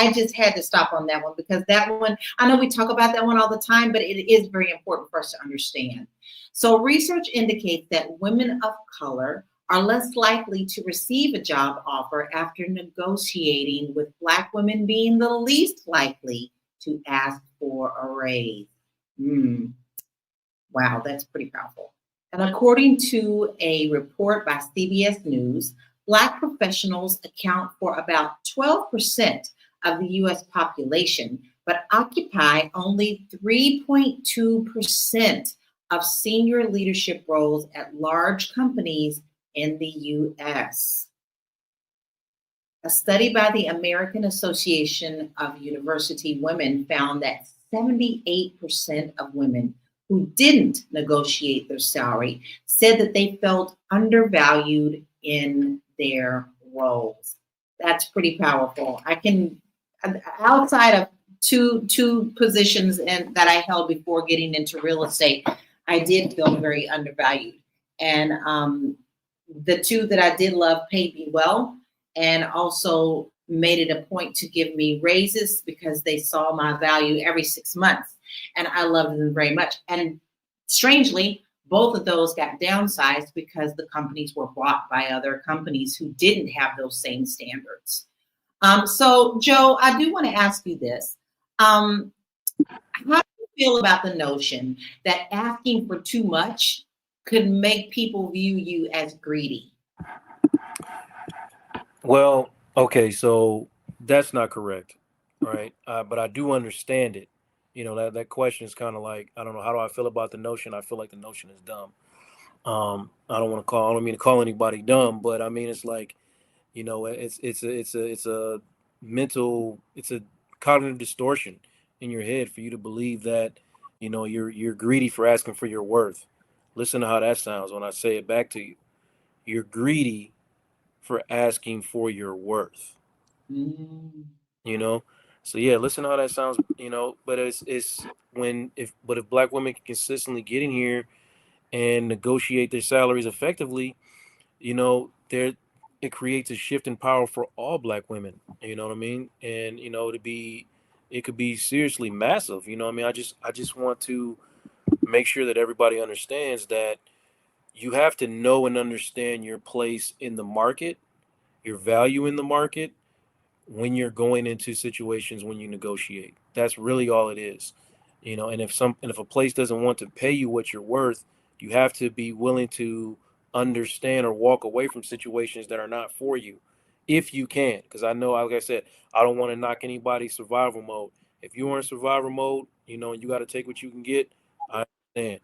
I just had to stop on that one because that one, I know we talk about that one all the time, but it is very important for us to understand. So research indicates that women of color are less likely to receive a job offer after negotiating, with Black women being the least likely to ask for a raise. Hmm. Wow, that's pretty powerful. And according to a report by CBS News, Black professionals account for about 12% of the US population, but occupy only 3.2% of senior leadership roles at large companies in the US. A study by the American Association of University Women found that 78% of women who didn't negotiate their salary said that they felt undervalued in their roles. That's pretty powerful. I can, outside of two positions and that I held before getting into real estate, I did feel very undervalued. And the two that I did love paid me well, and also made it a point to give me raises because they saw my value every 6 months. And I loved them very much. And strangely, both of those got downsized because the companies were bought by other companies who didn't have those same standards. So, Joe, I do want to ask you this. How do you feel about the notion that asking for too much could make people view you as greedy? Well, okay, so that's not correct, right? But I do understand it. That question is kind of like, I don't know, how do I feel about the notion? I feel like the notion is dumb. I don't mean to call anybody dumb, but I mean it's like, it's a mental, it's a cognitive distortion in your head for you to believe that, you're greedy for asking for your worth. Listen to how that sounds when I say it back to you. You're greedy for asking for your worth. Mm. you know so yeah, listen to how that sounds. But it's when if but if Black women can consistently get in here and negotiate their salaries effectively, there it creates a shift in power for all Black women. You know what I mean? And it could be seriously massive. You know what I mean? I just want to make sure that everybody understands that you have to know and understand your place in the market, your value in the market, when you're going into situations when you negotiate. That's really all it is. And if a place doesn't want to pay you what you're worth, you have to be willing to understand or walk away from situations that are not for you, if you can. Because I know, like I said, I don't want to knock anybody's survival mode. If you are in survival mode, and you got to take what you can get, I understand.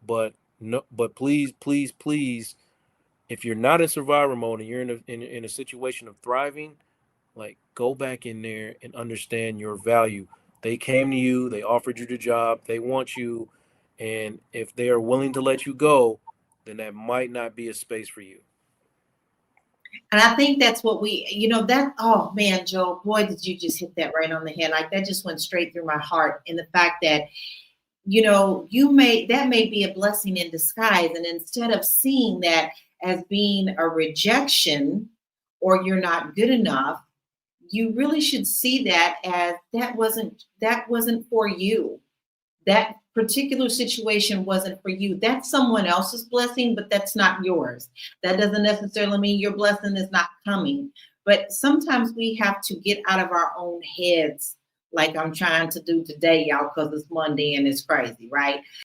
But no, but please, please, please, if you're not in survival mode and you're in a situation of thriving, like, go back in there and understand your value. They came to you, they offered you the job, they want you, and if they are willing to let you go, then that might not be a space for you. And I think that's what that, oh man, Joe, boy, did you just hit that right on the head. Like that just went straight through my heart. In the fact that, that may be a blessing in disguise. And instead of seeing that as being a rejection or you're not good enough, you really should see that as that wasn't for you. That particular situation wasn't for you. That's someone else's blessing, but that's not yours. That doesn't necessarily mean your blessing is not coming. But sometimes we have to get out of our own heads, like I'm trying to do today, y'all, because it's Monday and it's crazy, right?